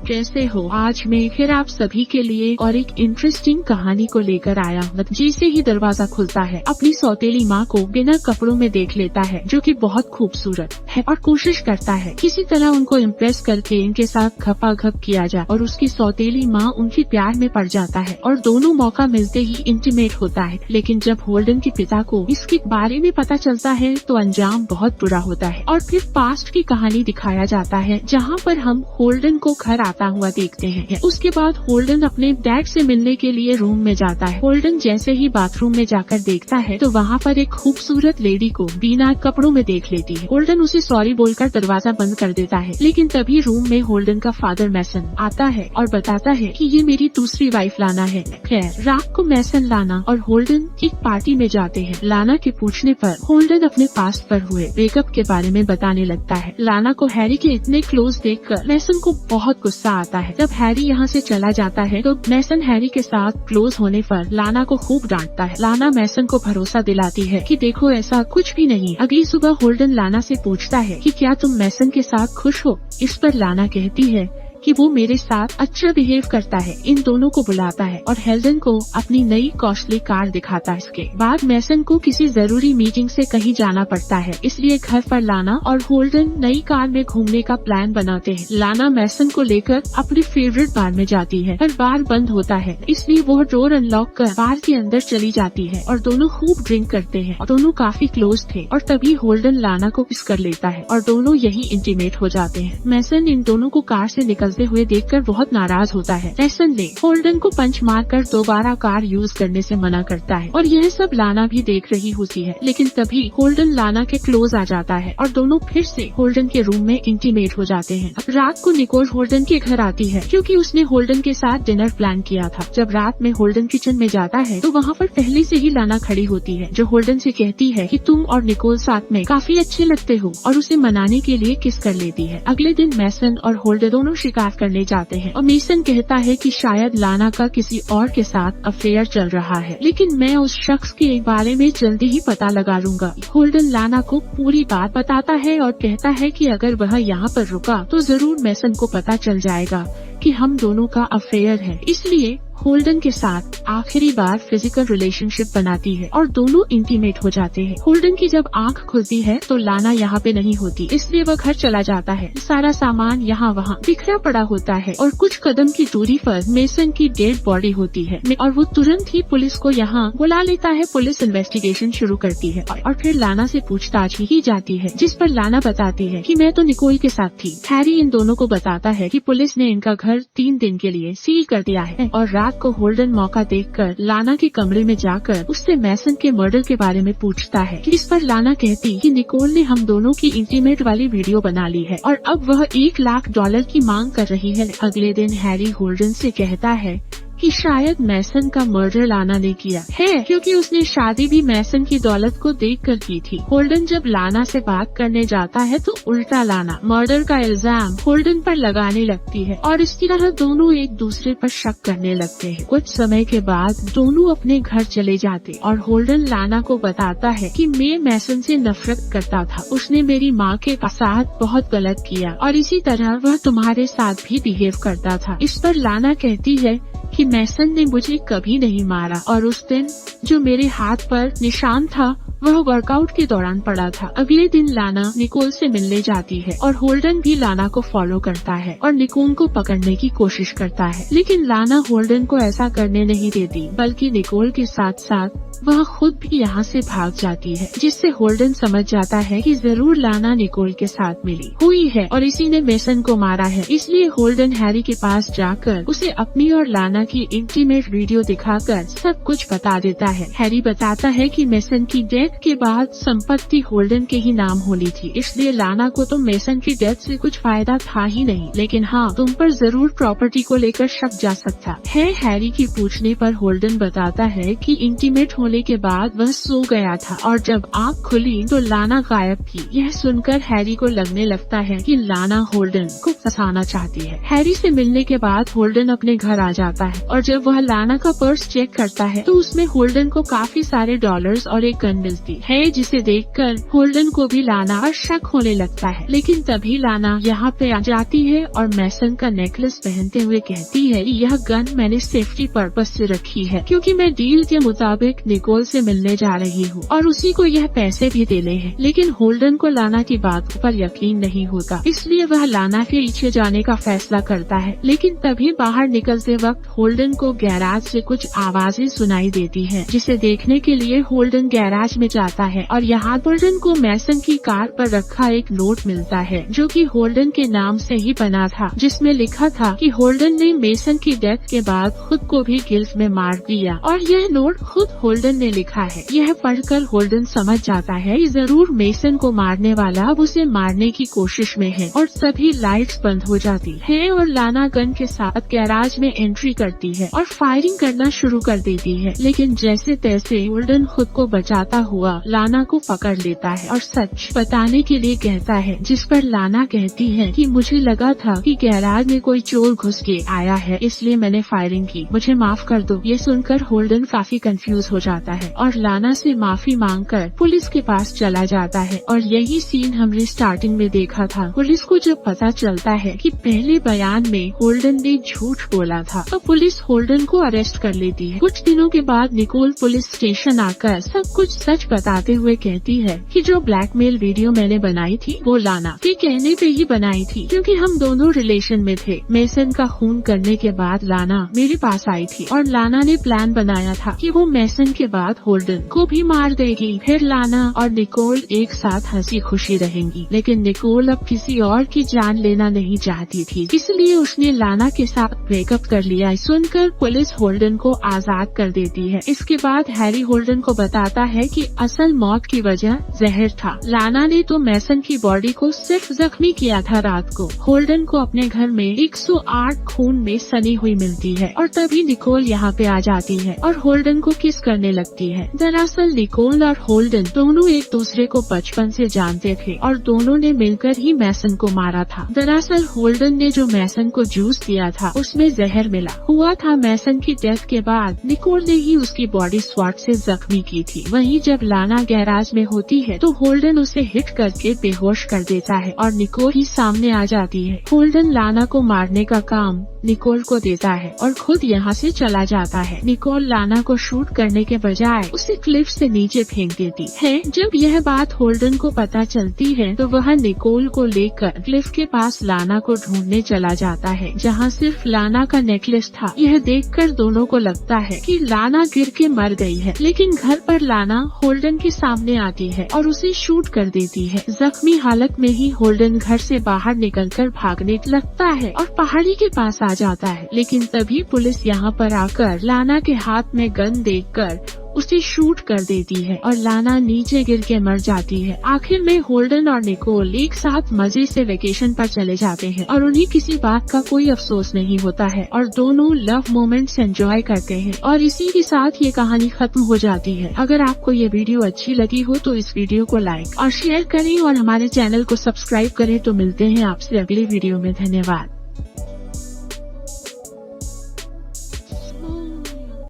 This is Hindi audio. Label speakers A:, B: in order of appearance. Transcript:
A: कैसे हो? आज मैं फिर आप सभी के लिए और एक इंटरेस्टिंग कहानी को लेकर आया हूँ। जैसे ही दरवाजा खुलता है, अपनी सौतेली माँ को बिना कपड़ों में देख लेता है, जो कि बहुत खूबसूरत है, और कोशिश करता है किसी तरह उनको इम्प्रेस करके इनके साथ खपाखप किया जाए। और उसकी सौतेली माँ उनके प्यार में पड़ जाता है और दोनों मौका मिलते ही इंटीमेट होता है। लेकिन जब होल्डन के पिता को इसके बारे में पता चलता है तो अंजाम बहुत बुरा होता है। और फिर पास्ट की कहानी दिखाया जाता है, जहाँ पर हम होल्डन को घर आता हुआ देखते हैं। उसके बाद होल्डन अपने डैड से मिलने के लिए रूम में जाता है। होल्डन जैसे ही बाथरूम में जाकर देखता है तो वहाँ पर एक खूबसूरत लेडी को बिना कपड़ों में देख लेती है। होल्डन उसे सॉरी बोलकर दरवाजा बंद कर देता है, लेकिन तभी रूम में होल्डन का फादर मैसन आता है और बताता है कि ये मेरी दूसरी वाइफ लाना है। खैर, रात को मैसन, लाना और होल्डन एक पार्टी में जाते हैं। लाना के पूछने पर होल्डन अपने पास्ट पर हुए ब्रेकअप के बारे में बताने लगता है। लाना को हैरी के इतने क्लोज देखकर मैसन को बहुत गुस्सा आता है। जब हैरी यहाँ से चला जाता है तो मैसन हैरी के साथ क्लोज होने पर लाना को खूब डांटता है। लाना मैसन को भरोसा दिलाती है कि देखो ऐसा कुछ भी नहीं। अगली सुबह होल्डन लाना से पूछता है कि क्या तुम मैसन के साथ खुश हो? इस पर लाना कहती है कि वो मेरे साथ अच्छा बिहेव करता है। इन दोनों को बुलाता है और हेल्डन को अपनी नई कॉस्टली कार दिखाता है। इसके बाद मैसन को किसी जरूरी मीटिंग से कहीं जाना पड़ता है, इसलिए घर पर लाना और होल्डन नई कार में घूमने का प्लान बनाते हैं। लाना मैसन को लेकर अपनी फेवरेट बार में जाती है, पर बार बंद होता है, इसलिए वो डोर अनलॉक कर बार के अंदर चली जाती है और दोनों खूब ड्रिंक करते हैं। और दोनों काफी क्लोज थे और तभी होल्डन लाना को किस कर लेता है और दोनों यही इंटीमेट हो जाते हैं। मैसन इन दोनों को कार से निकलते हुए देखकर बहुत नाराज होता है। मैसन ने होल्डन को पंच मारकर दोबारा कार यूज करने से मना करता है और यह सब लाना भी देख रही होती है। लेकिन तभी होल्डन लाना के क्लोज आ जाता है और दोनों फिर से होल्डन के रूम में इंटीमेट हो जाते हैं। रात को निकोल होल्डन के घर आती है क्योंकि उसने होल्डन के साथ डिनर प्लान किया था। जब रात में होल्डन किचन में जाता है तो वहाँ पर पहले से ही लाना खड़ी होती है, जो होल्डन से कहती है कि तुम और निकोल साथ में काफी अच्छे लगते हो, और उसे मनाने के लिए किस कर लेती है। अगले दिन मैसन और होल्डन दोनों शिकार करने जाते हैं और मेसन कहता है कि शायद लाना का किसी और के साथ अफेयर चल रहा है, लेकिन मैं उस शख्स के बारे में जल्दी ही पता लगा लूंगा। होल्डन लाना को पूरी बात बताता है और कहता है कि अगर वह यहाँ पर रुका तो जरूर मेसन को पता चल जाएगा कि हम दोनों का अफेयर है। इसलिए होल्डन के साथ आखिरी बार फिजिकल रिलेशनशिप बनाती है और दोनों इंटीमेट हो जाते हैं। होल्डन की जब आंख खुलती है तो लाना यहाँ पे नहीं होती, इसलिए वह घर चला जाता है। सारा सामान यहाँ वहाँ बिखरा पड़ा होता है और कुछ कदम की दूरी पर मेसन की डेड बॉडी होती है और वो तुरंत ही पुलिस को यहाँ बुला लेता है। पुलिस इन्वेस्टिगेशन शुरू करती है और फिर लाना से पूछताछ की जाती है, जिस पर लाना बताती है कि मैं तो निकोल के साथ थी। हैरी इन दोनों को बताता है कि पुलिस ने इनका घर 3 दिन के लिए सील कर दिया है। और रात को होल्डन मौका देखकर लाना के कमरे में जाकर उससे मैसन के मर्डर के बारे में पूछता है। इस पर लाना कहती कि निकोल ने हम दोनों की इंटीमेट वाली वीडियो बना ली है और अब वह $1 लाख की मांग कर रही है। अगले दिन हैरी होल्डन से कहता है कि शायद मैसन का मर्डर लाना ने किया है, क्योंकि उसने शादी भी मैसन की दौलत को देखकर की थी। होल्डन जब लाना से बात करने जाता है तो उल्टा लाना मर्डर का इल्जाम होल्डन पर लगाने लगती है और इस तरह दोनों एक दूसरे पर शक करने लगते हैं। कुछ समय के बाद दोनों अपने घर चले जाते और होल्डन लाना को बताता है कि मैं मैसन से नफरत करता था, उसने मेरी माँ के साथ बहुत गलत किया और इसी तरह वह तुम्हारे साथ भी बिहेव करता था। इस पर लाना कहती है कि मैसन ने मुझे कभी नहीं मारा और उस दिन जो मेरे हाथ पर निशान था वह वर्कआउट के दौरान पड़ा था। अगले दिन लाना निकोल से मिलने जाती है और होल्डन भी लाना को फॉलो करता है और निकोल को पकड़ने की कोशिश करता है, लेकिन लाना होल्डन को ऐसा करने नहीं देती, बल्कि निकोल के साथ साथ वह खुद भी यहाँ से भाग जाती है, जिससे होल्डन समझ जाता है कि जरूर लाना निकोल के साथ मिली हुई है और इसी ने मेसन को मारा है। इसलिए होल्डन हैरी के पास जाकर उसे अपनी और लाना की इंटीमेट वीडियो दिखाकर सब कुछ बता देता है। हैरी बताता है कि मेसन की डेथ के बाद संपत्ति होल्डन के ही नाम होनी थी, इसलिए लाना को तो मेसन की डेथ से कुछ फायदा था ही नहीं, लेकिन हाँ तुम पर जरूर प्रॉपर्टी को लेकर शक जा सकता है। हैरी की पूछने पर होल्डन बताता है कि इंटीमेट होने के बाद वह सो गया था और जब आँख खुली तो लाना गायब थी। यह सुनकर हैरी को लगने लगता है कि लाना होल्डन को फंसाना चाहती है। हैरी से मिलने के बाद होल्डन अपने घर आ जाता है और जब वह लाना का पर्स चेक करता है तो उसमें होल्डन को काफी सारे डॉलर्स और एक गन मिलती है, जिसे देखकर होल्डन को भी लाना पर शक होने लगता है। लेकिन तभी लाना यहाँ पे आ जाती है और मैसन का नेकलेस पहनते हुए कहती है, यह गन मैंने सेफ्टी पर्पस से रखी है क्योंकि मैं डील के मुताबिक निकोल से मिलने जा रही हूँ और उसी को यह पैसे भी देने हैं। लेकिन होल्डन को लाना की बात पर यकीन नहीं होता, इसलिए वह लाना के पीछे जाने का फैसला करता है। लेकिन तभी बाहर निकलते वक्त होल्डन को गैराज से कुछ आवाजें सुनाई देती है, जिसे देखने के लिए होल्डन गैराज में जाता है और यहाँ होल्डन को मैसन की कार पर रखा एक नोट मिलता है जो कि होल्डन के नाम से ही बना था, जिसमें लिखा था कि होल्डन ने मेसन की डेथ के बाद खुद को भी गिल्फ में मार दिया और यह नोट खुद होल्डन ने लिखा है। यह पढ़कर होल्डन समझ जाता है कि जरूर मेसन को मारने वाला अब उसे मारने की कोशिश में है और सभी लाइट्स बंद हो जाती है और लाना गन के साथ गैराज में एंट्री करती है और फायरिंग करना शुरू कर देती है। लेकिन जैसे तैसे होल्डन खुद को बचाता हुआ लाना को पकड़ लेता है और सच बताने के लिए कहता है, जिस पर लाना कहती है कि मुझे लगा था कि गैराज में कोई चोर घुस के आया है इसलिए मैंने फायरिंग की, मुझे माफ कर दो। ये सुनकर होल्डन काफी कंफ्यूज हो जाता है और लाना से माफी मांगकर पुलिस के पास चला जाता है और यही सीन हमने स्टार्टिंग में देखा था। पुलिस को जब पता चलता है कि पहले बयान में होल्डन ने झूठ बोला था तो पुलिस होल्डन को अरेस्ट कर लेती है। कुछ दिनों के बाद निकोल पुलिस स्टेशन आकर सब कुछ सच बताते हुए कहती है कि जो ब्लैकमेल वीडियो मैंने बनाई थी वो लाना के कहने पे ही बनाई थी क्योंकि हम दोनों रिलेशन में थे। मेसन का खून करने के बाद लाना मेरे पास आई थी और लाना ने प्लान बनाया था कि वो मेसन के बाद होल्डन को भी मार देगी। फिर लाना और निकोल एक साथ हंसी खुशी रहेंगी, लेकिन निकोल अब किसी और की जान लेना नहीं चाहती थी, इसलिए उसने लाना के साथ ब्रेकअप कर लिया। सुनकर पुलिस होल्डन को आजाद कर देती है। इसके बाद हैरी होल्डन को बताता है कि असल मौत की वजह जहर था। लाना ने तो मेसन की बॉडी को सिर्फ जख्मी किया था रात को। होल्डन को अपने घर में 108 खून में सनी हुई मिलती है और तभी निकोल यहाँ पे आ जाती है और होल्डन को किस करने लगती है। दरअसल निकोल और होल्डन दोनों एक दूसरे को बचपन से जानते थे और दोनों ने मिलकर ही मेसन को मारा था। दरअसल होल्डन ने जो मेसन को जूस दिया था उसमें जहर मिला हुआ था। मेसन की डेथ के बाद निकोल ने ही उसकी बॉडी स्वॉट से जख्मी की थी। वहीं जब लाना गैराज में होती है तो होल्डन उसे हिट करके बेहोश कर देता है और निकोल ही सामने आ जाती है। होल्डन लाना को मारने का काम निकोल को देता है और खुद यहाँ से चला जाता है। निकोल लाना को शूट करने के बजाय उसे क्लिफ से नीचे फेंक देती है। जब यह बात होल्डन को पता चलती है तो वह निकोल को लेकर क्लिफ के पास लाना को ढूंढने चला जाता है, जहाँ सिर्फ लाना का नेकलेस था। यह देखकर दोनों को लगता है कि लाना गिर के मर गई है, लेकिन घर पर लाना होल्डन के सामने आती है और उसे शूट कर देती है। जख्मी हालत में ही होल्डन घर से बाहर निकलकर भागने लगता है और पहाड़ी के पास आ जाता है। लेकिन तभी पुलिस यहाँ पर आकर लाना के हाथ में गन देखकर उसे शूट कर देती है और लाना नीचे गिर के मर जाती है। आखिर में होल्डन और निकोल एक साथ मजे से वेकेशन पर चले जाते हैं और उन्हें किसी बात का कोई अफसोस नहीं होता है और दोनों लव मोमेंट्स एंजॉय करते हैं और इसी के साथ ये कहानी खत्म हो जाती है। अगर आपको ये वीडियो अच्छी लगी हो तो इस वीडियो को लाइक और शेयर करें और हमारे चैनल को सब्सक्राइब करें। तो मिलते हैं आपसे अगली वीडियो में। धन्यवाद।